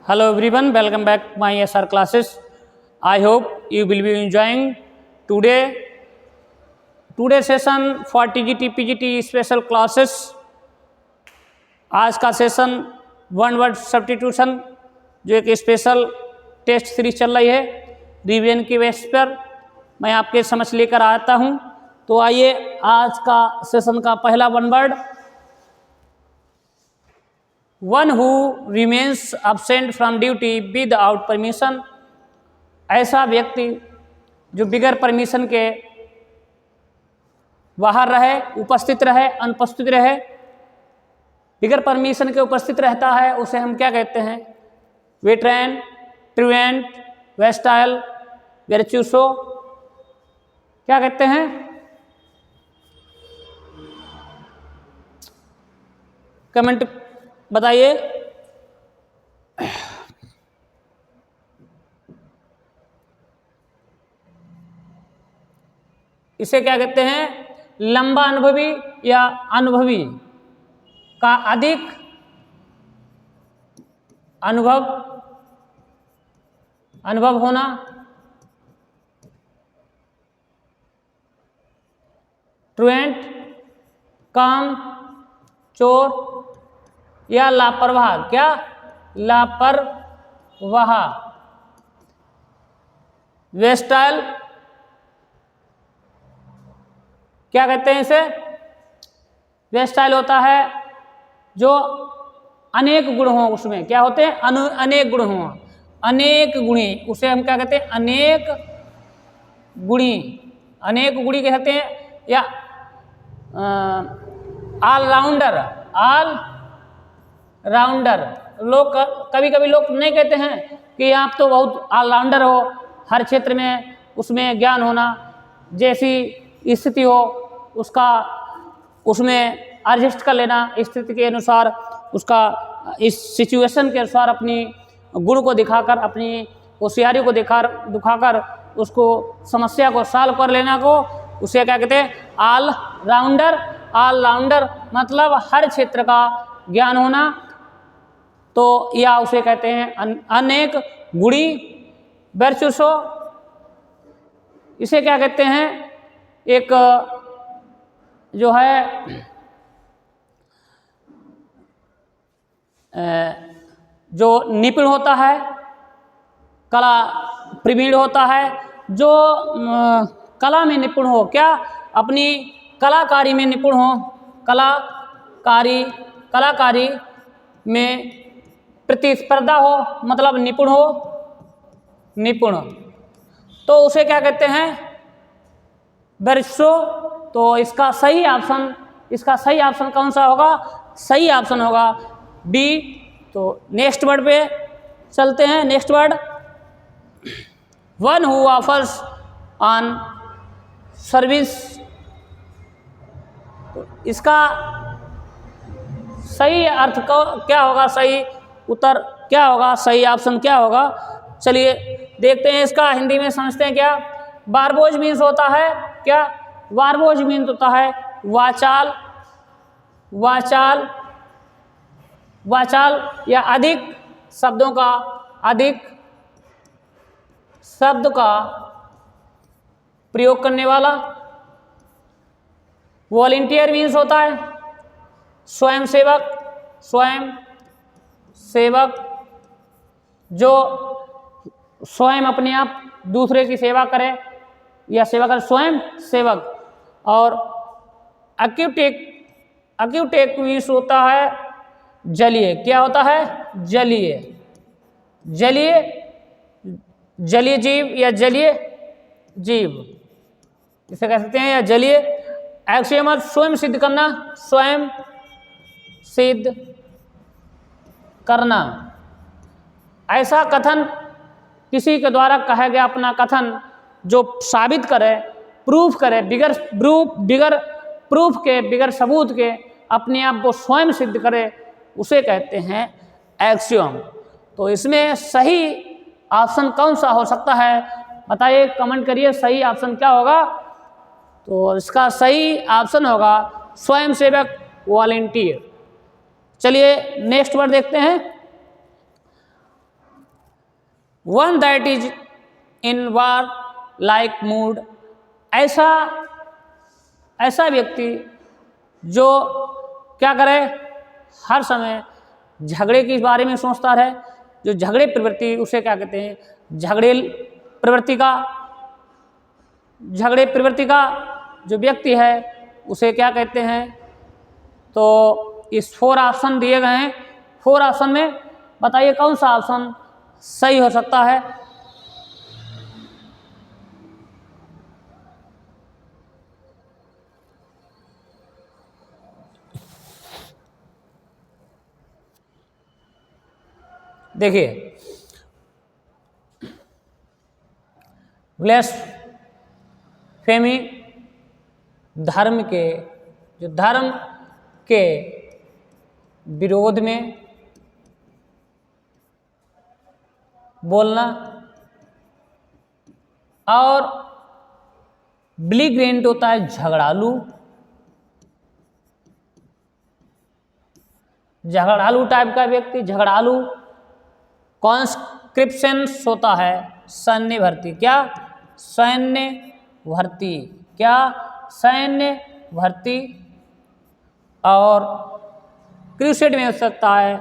Hello everyone, welcome back to my SR classes. I hope you will be enjoying today session for TGT PGT special classes. आज का session one word substitution जो एक special test series चल रही है revision की base पर मैं आपके समझ लेकर आता हूं। तो आइए आज का सेशन का पहला one word, one who remains absent from duty without permission. ऐसा व्यक्ति जो बिगर परमिशन के बाहर रहे, उपस्थित रहे, अनुपस्थित रहे, बिगर परमिशन के उपस्थित रहता है, उसे हम क्या कहते हैं? वेट्रेन, ट्रुएंट, वेस्टाइल, वर्चुसो क्या कहते हैं? कमेंट बताइए। इसे क्या कहते हैं? लंबा अनुभवी या अनुभवी का अधिक अनुभव होना, ट्रुएंट काम, चोर या लापरवाह। क्या? लापरवाह। वेस्टाइल क्या कहते हैं इसे? वेस्टाइल होता है जो अनेक गुण हों, उसमें क्या होते हैं? अनेक गुण हों, अनेक गुणी, उसे हम क्या कहते हैं? अनेक गुणी। अनेक गुणी कहते हैं या ऑलराउंडर। All rounder. लोग कभी कभी लोग नहीं कहते हैं कि आप तो बहुत ऑलराउंडर हो, हर क्षेत्र में उसमें ज्ञान होना, जैसी स्थिति हो उसका उसमें एडजस्ट कर लेना, स्थिति के अनुसार उसका इस सिचुएशन के अनुसार अपनी गुण को दिखाकर, अपनी होशियारी को दिखाकर उसको समस्या को सॉल्व कर लेना को उसे क्या कहते हैं? All rounder. ऑल राउंडर मतलब हर क्षेत्र का ज्ञान होना, तो या उसे कहते हैं अनेक गुणी। वर्चुसो इसे क्या कहते हैं? एक जो है जो निपुण होता है, कला प्रवीण होता है, जो कला में निपुण हो, क्या अपनी कलाकारी में निपुण हो, कलाकारी में प्रतिस्पर्धा हो, मतलब निपुण हो, निपुण, तो उसे क्या कहते हैं? वर्चुसो। तो इसका सही ऑप्शन कौन सा होगा? सही ऑप्शन होगा बी। तो नेक्स्ट वर्ड पे चलते हैं। Next word, one who offers on service. तो इसका सही अर्थ क्या होगा? सही उत्तर क्या होगा? सही ऑप्शन क्या होगा? चलिए देखते हैं, इसका हिंदी में समझते हैं। क्या बारबोज मीन्स होता है? क्या बारबोज मीन्स होता है वाचाल या अधिक शब्द का प्रयोग करने वाला। वॉलंटियर मीन्स होता है स्वयंसेवक जो स्वयं अपने आप दूसरे की सेवा करे या सेवा करे, स्वयं सेवक। और अक्यूटेक मीन्स होता है जलीय। क्या होता है? जलीय जीव या जलीय जीव इसे कह सकते हैं, या जलीय। एक्सियम स्वयं सिद्ध करना। ऐसा कथन किसी के द्वारा कहा गया अपना कथन जो साबित करे, प्रूफ करे, बिगर सबूत के अपने आप को स्वयं सिद्ध करे, उसे कहते हैं एक्सियम। तो इसमें सही ऑप्शन कौन सा हो सकता है? बताइए, कमेंट करिए, सही ऑप्शन क्या होगा? तो इसका सही ऑप्शन होगा स्वयंसेवक, वॉलंटियर। चलिए नेक्स्ट वर्ड देखते हैं। One that is in war like mood, ऐसा व्यक्ति जो क्या करे, हर समय झगड़े के बारे में सोचता रहे, जो झगड़े प्रवृत्ति, उसे क्या कहते हैं, झगड़े प्रवृत्ति का जो व्यक्ति है उसे क्या कहते हैं। तो इस 4 ऑप्शन दिए गए हैं, 4 ऑप्शन में बताइए कौन सा ऑप्शन सही हो सकता है। देखिए, ब्लेस्फेमी धर्म के विरोध में बोलना, और बेलिग्रेंट होता है झगड़ालू टाइप का व्यक्ति, झगड़ालू। कॉन्स्क्रिप्शंस होता है सैन्य भर्ती, सैन्य भर्ती। और क्रूसेड में हो सकता है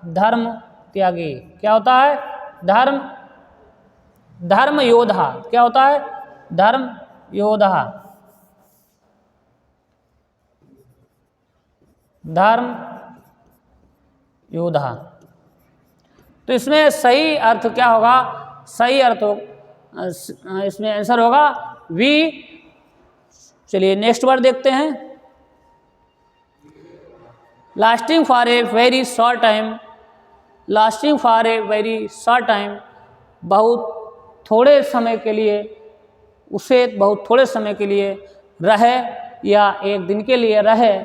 धर्म त्यागी, क्या होता है, धर्म योद्धा, क्या होता है, धर्म योद्धा, धर्म योद्धा। तो इसमें सही अर्थ क्या होगा, सही अर्थ इसमें आंसर होगा वी। चलिए नेक्स्ट वर्ड देखते हैं। Lasting for a very short time, lasting for a very short time, बहुत थोड़े समय के लिए, उसे बहुत थोड़े समय के लिए रहे या एक दिन के लिए रहे,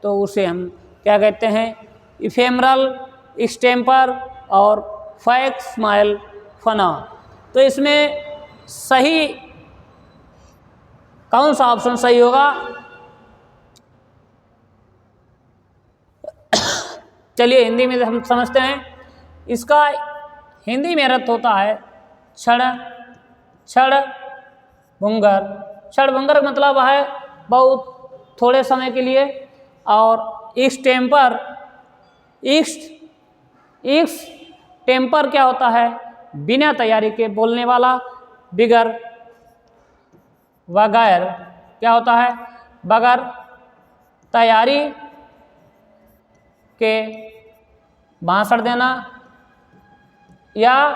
तो उसे हम क्या कहते हैं, इफेमरल, एक्सटेम्पर और फेक स्माइल फना। तो इसमें सही कौन सा ऑप्शन सही होगा। चलिए हिंदी में हम समझते हैं। इसका हिंदी में अर्थ होता है क्षण भंगर मतलब है बहुत थोड़े समय के लिए। और एक्सटेम्पर क्या होता है, बिना तैयारी के बोलने वाला, बगैर क्या होता है, बगैर तैयारी के भाषण देना, या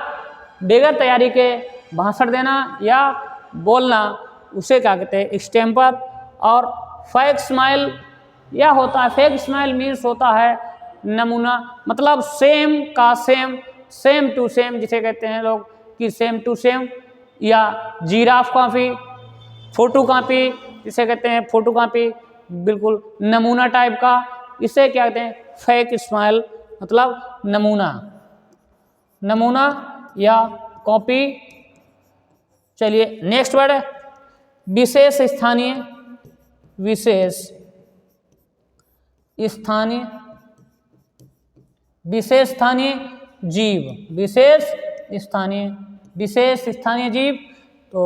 बगैर तैयारी के भाषण देना या बोलना, उसे क्या कहते हैं, एक्सटेम्पर। और फेक स्माइल या होता है, फेक स्माइल मीन्स होता है नमूना, मतलब सेम का सेम टू सेम, जिसे कहते हैं लोग कि सेम टू सेम, या जिराफ कॉपी, फोटो कॉपी, जिसे कहते हैं फोटो कॉपी, बिल्कुल नमूना टाइप का, इसे क्या कहते हैं, फेक स्माइल, मतलब नमूना या कॉपी। चलिए नेक्स्ट वर्ड है विशेष स्थानीय जीव। तो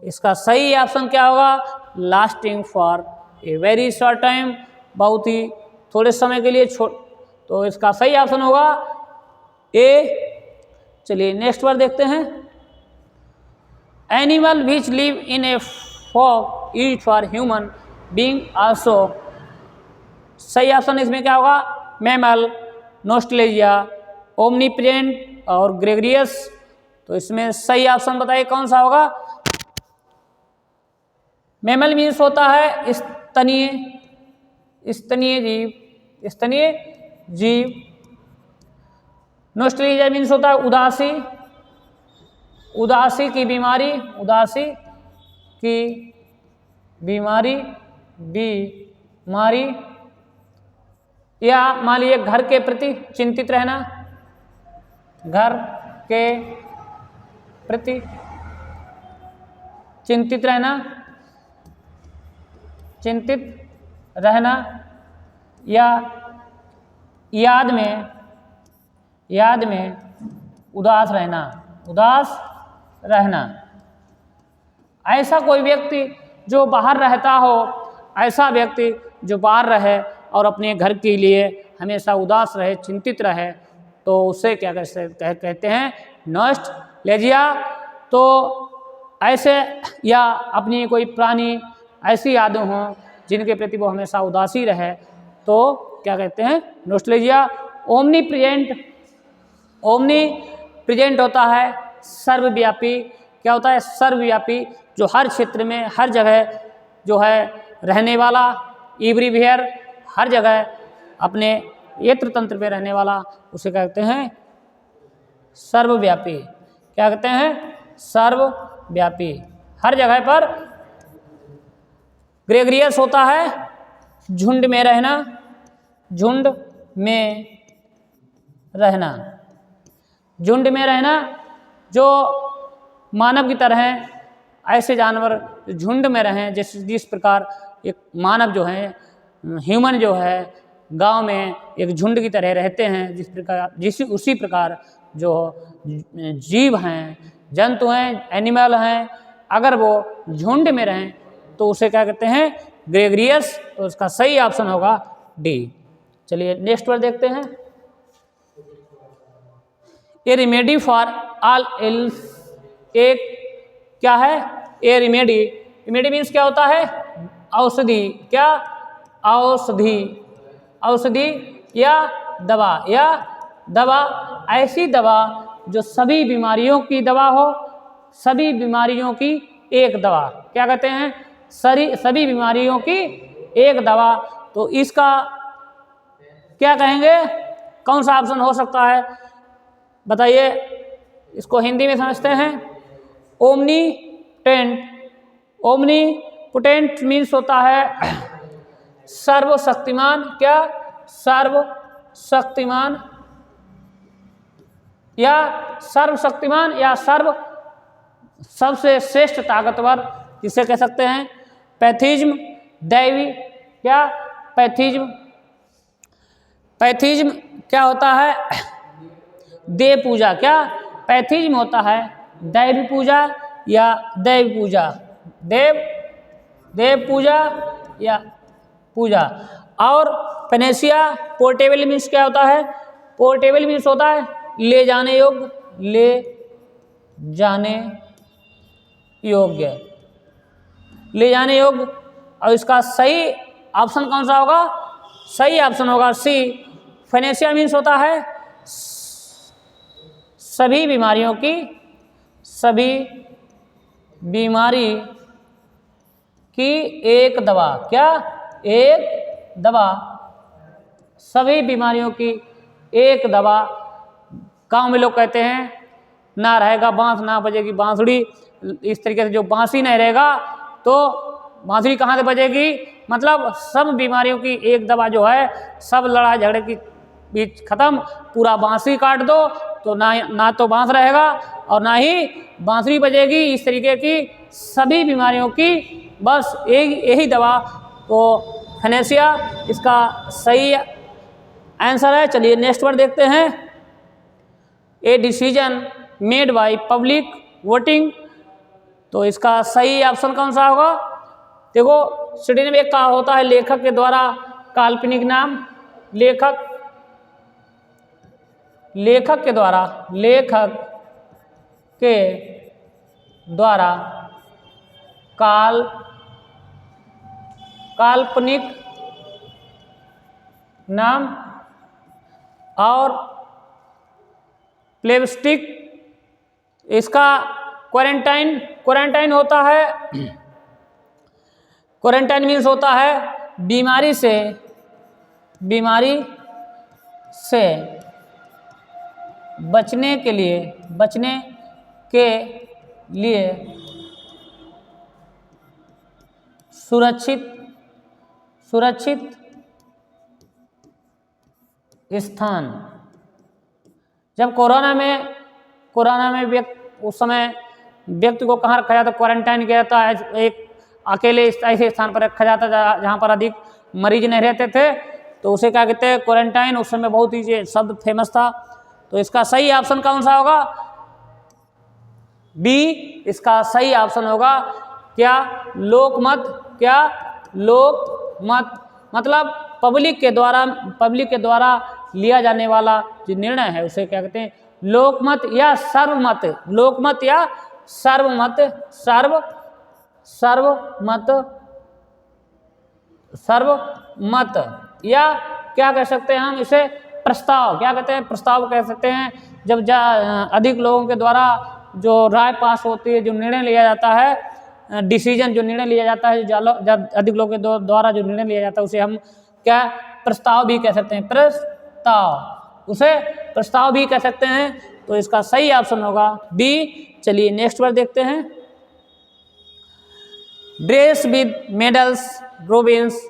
इसका सही ऑप्शन क्या होगा, lasting for a very short time, बहुत ही थोड़े समय के लिए तो इसका सही ऑप्शन होगा ए। चलिए नेक्स्ट वर्ड देखते हैं। Animal which live in A fog eat for human being also. सही ऑप्शन इसमें क्या होगा, मैमल, नोस्टलेजिया, ओमनीप्रेजेंट और ग्रेगरियस। तो इसमें सही ऑप्शन बताइए कौन सा होगा। मैमल मीन्स होता है स्तनीय जीव। नोस्टलेजिया मीन्स होता है उदासी की बीमारी, या मान लीजिए घर के प्रति चिंतित रहना, चिंतित रहना, या याद में उदास रहना, उदास रहना। ऐसा कोई व्यक्ति जो बाहर रहता हो, ऐसा व्यक्ति जो बाहर रहे और अपने घर के लिए हमेशा उदास रहे, चिंतित रहे, तो उसे क्या कहते हैं, नॉस्टैल्जिया। तो ऐसे या अपनी कोई पुरानी ऐसी यादें हों जिनके प्रति वो हमेशा उदासी रहे, तो क्या कहते हैं, नॉस्टैल्जिया। ओमनी प्रेजेंट होता है सर्वव्यापी। क्या होता है, सर्वव्यापी, जो हर क्षेत्र में हर जगह जो है रहने वाला, एवरीवेयर, हर जगह अपने यत्र तंत्र पे रहने वाला, उसे कहते हैं सर्वव्यापी। क्या कहते हैं, सर्वव्यापी, हर जगह पर। ग्रेगरियस होता है झुंड में रहना, झुंड में रहना, झुंड में रहना। जो मानव की तरह ऐसे जानवर झुंड में रहें, जिस प्रकार एक मानव जो है, ह्यूमन जो है, गांव में एक झुंड की तरह रहते हैं, उसी प्रकार जो जीव हैं, जंतु हैं, एनिमल हैं, अगर वो झुंड में रहें तो उसे क्या कहते हैं, ग्रेगरियस। तो उसका सही ऑप्शन होगा डी। चलिए नेक्स्ट वर्ड देखते हैं। ए रेमेडी फॉर ऑल इल्स, एक क्या है, ए रेमेडी। रेमेडी मीन्स क्या होता है, औषधि। क्या, औषधि, औषधि या दवा, या दवा, ऐसी दवा जो सभी बीमारियों की दवा हो, सभी बीमारियों की एक दवा। क्या कहते हैं, सभी बीमारियों की एक दवा। तो इसका क्या कहेंगे, कौन सा ऑप्शन हो सकता है, बताइए। इसको हिंदी में समझते हैं, ओमनीपोटेंट। ओमनीपोटेंट मीन्स होता है सर्वशक्तिमान। क्या, सर्वशक्तिमान, या सर्वशक्तिमान, या सबसे श्रेष्ठ ताकतवर, जिसे कह सकते हैं पैथिज्म, दैवी। क्या, पैथिज्म। पैथिज्म क्या होता है, देव पूजा। क्या, पैथिज्म होता है दैव पूजा या दैव पूजा, देव पूजा या पूजा। और पेनेसिया पोर्टेबल मीन्स क्या होता है, पोर्टेबल मीन्स होता है ले जाने योग्य, ले जाने योग्य, ले जाने योग्य। और इसका सही ऑप्शन कौन सा होगा, सही ऑप्शन होगा सी। फेनेसिया मीन्स होता है सभी बीमारियों की, सभी बीमारी की एक दवा। क्या, एक दवा, सभी बीमारियों की एक दवा। गांव में लोग कहते हैं ना रहेगा बांस ना बजेगी बांसुरी, इस तरीके से जो बांसी नहीं रहेगा तो बांसुरी कहाँ से बजेगी। मतलब सब बीमारियों की एक दवा जो है, सब लड़ाई झगड़े की बीच खत्म, पूरा बांसुरी काट दो तो ना तो बांस रहेगा और ना ही बांसुरी बजेगी। इस तरीके की सभी बीमारियों की बस यही दवा। तो फेनेसिया इसका सही आंसर है। चलिए नेक्स्ट वर्ड देखते हैं। A decision made by public voting, तो इसका सही ऑप्शन कौन सा होगा। देखो स्टेडियम में एक कहा होता है लेखक के द्वारा काल्पनिक नाम, लेखक के द्वारा, लेखक के द्वारा काल्पनिक नाम। और प्लेबस्टिक, इसका क्वारंटाइन होता है। क्वारंटाइन मीन्स होता है बीमारी से बचने के लिए सुरक्षित स्थान। जब कोरोना में उस समय व्यक्ति को कहाँ रखा जाता, क्वारंटाइन किया जाता है, एक अकेले ऐसे स्थान पर रखा जाता जहाँ पर अधिक मरीज नहीं रहते थे, तो उसे क्या कहते हैं, क्वारंटाइन। उस समय बहुत ही शब्द फेमस था। तो इसका सही ऑप्शन कौन सा होगा, बी इसका सही ऑप्शन होगा क्या, लोकमत। क्या, लोकमत मतलब पब्लिक के द्वारा लिया जाने वाला जो निर्णय है उसे क्या कहते हैं, लोकमत या सर्वमत। लोकमत या सर्वमत, सर्वमत या क्या कह सकते हैं हम इसे, प्रस्ताव। क्या कहते हैं, प्रस्ताव कह सकते हैं। जब अधिक लोगों के द्वारा जो राय पास होती है, जो निर्णय लिया जाता है, डिसीजन जो निर्णय लिया जाता है, जब अधिक लोगों के द्वारा जो निर्णय लिया जाता है उसे हम क्या, प्रस्ताव भी कह सकते हैं। प्रस्ताव, उसे प्रस्ताव भी कह सकते हैं। तो इसका सही ऑप्शन होगा बी। चलिए नेक्स्ट वर्ड देखते हैं। ड्रेस विद मेडल्स, रोबिन्स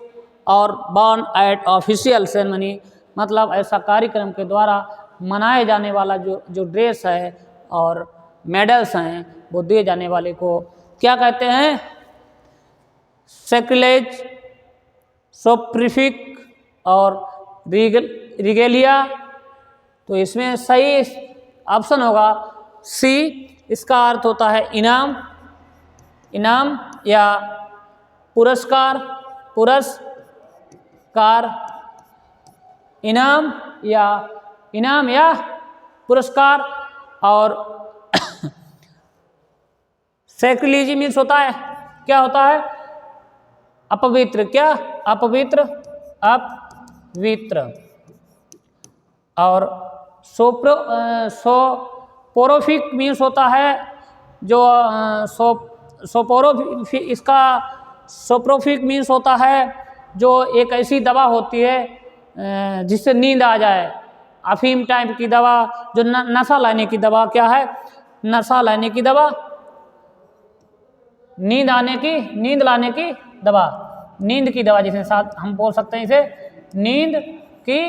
और बॉर्न एट ऑफिशियल सेरेमनी मतलब ऐसा कार्यक्रम के द्वारा मनाए जाने वाला जो ड्रेस है और मेडल्स हैं वो दिए जाने वाले को क्या कहते हैं, सेक्रिलेज, सोप्रिफिक और रिगेलिया। तो इसमें सही ऑप्शन होगा सी। इसका अर्थ होता है इनाम, इनाम या पुरस्कार, इनाम या पुरस्कार। और सैक्रिलीज मीन्स होता है, क्या होता है, अपवित्र। क्या, अपवित्र, अपवित्र। और सोपोरोफिक मीन्स होता है जो सोपोरोफिक, इसका सोप्रोफिक मीन्स होता है जो एक ऐसी दवा होती है जिससे नींद आ जाए, अफीम टाइप की दवा, जो नशा लाने की दवा। क्या है, नशा लाने की दवा, नींद लाने की दवा, नींद की दवा जिसे साथ हम बोल सकते हैं इसे नींद की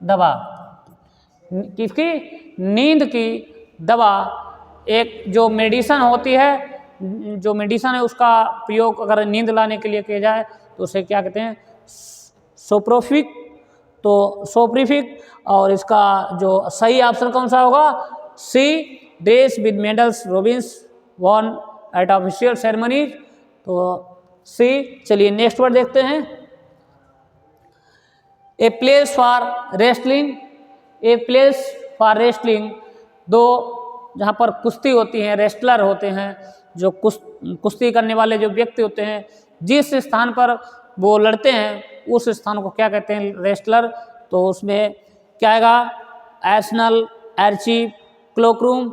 दवा। किसकी, नींद की दवा। एक जो मेडिसन होती है, जो मेडिसन है उसका प्रयोग अगर नींद लाने के लिए किया जाए तो उसे क्या कहते हैं, सोप्रोफिक। तो सोप्रीफिक। और इसका जो सही ऑप्शन कौन सा होगा, C. Dress with medals, robes worn at official ceremonies. तो सी। चलिए नेक्स्ट वर्ड देखते हैं। A place for wrestling, a place for wrestling, दो जहाँ पर कुश्ती होती है, रेस्लर होते हैं, जो कुश्ती करने वाले जो व्यक्ति होते हैं, जिस स्थान पर वो लड़ते हैं उस स्थान को क्या कहते हैं, रेस्लर। तो उसमें क्या आएगा, एर्सनल, एर्चीव, क्लोकरूम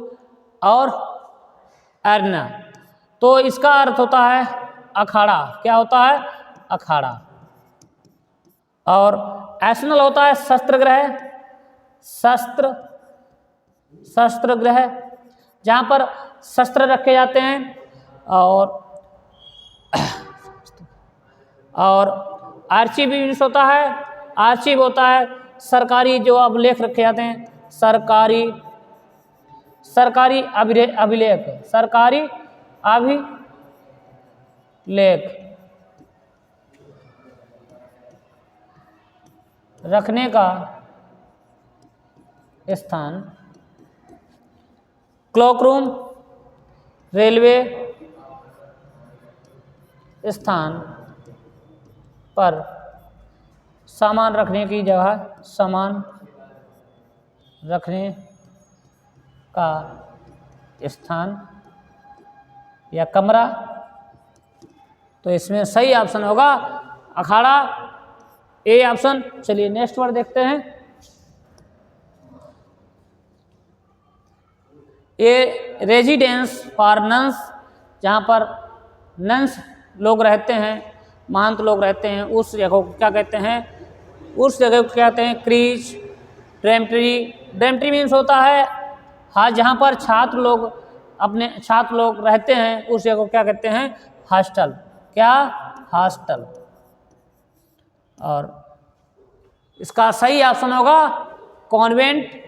और एरना। तो इसका अर्थ होता है अखाड़ा। क्या होता है, अखाड़ा। और एर्सनल होता है शस्त्रगृह, शस्त्रगृह जहाँ पर शस्त्र रखे जाते हैं। और आर्चिव मीन्स होता है, आर्चिव होता है सरकारी जो अभिलेख रखे जाते हैं, सरकारी अभिलेख, सरकारी अभिलेख रखने का स्थान। क्लॉक रूम, रेलवे स्थान पर सामान रखने की जगह, सामान रखने का स्थान या कमरा। तो इसमें सही ऑप्शन होगा अखाड़ा, ए ऑप्शन। चलिए नेक्स्ट वर्ड देखते हैं। ए रेजिडेंस फॉर नन्स, जहाँ पर नन्स लोग रहते हैं, महंत लोग रहते हैं, उस जगह को क्या कहते हैं, उस जगह को क्या कहते हैं, क्रीच, ड्रेमट्री। ड्रेमट्री मीन्स होता है हाँ जहाँ पर छात्र लोग रहते हैं उस जगह को क्या कहते हैं, हॉस्टल। क्या, हॉस्टल। और इसका सही ऑप्शन होगा कॉन्वेंट।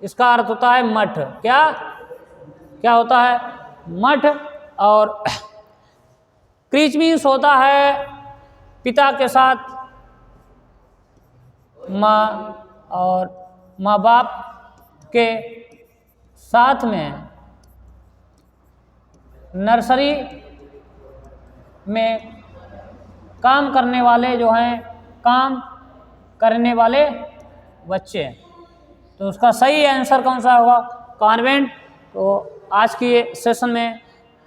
इसका अर्थ होता है मठ। क्या, क्या होता है, मठ। और क्रीच मीन्स होता है पिता के साथ माँ और माँ बाप के साथ में नर्सरी में काम करने वाले जो हैं, काम करने वाले बच्चे। तो उसका सही आंसर कौन सा होगा? कॉन्वेंट। तो आज की सेशन में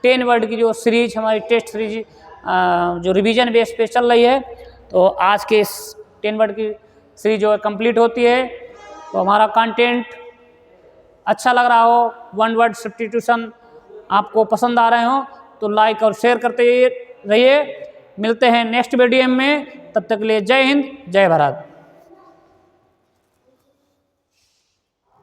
10 वर्ड की जो सीरीज हमारी टेस्ट सीरीज जो रिवीजन बेस पे चल रही है, तो आज के इस 10 वर्ड की सीरीज जो है कंप्लीट होती है। तो हमारा कंटेंट अच्छा लग रहा हो, 1 वर्ड सब्स्टिट्यूशन आपको पसंद आ रहे हो, तो लाइक और शेयर करते रहिए। मिलते हैं नेक्स्ट वीडियो में, तब तक के लिए जय हिंद, जय भारत।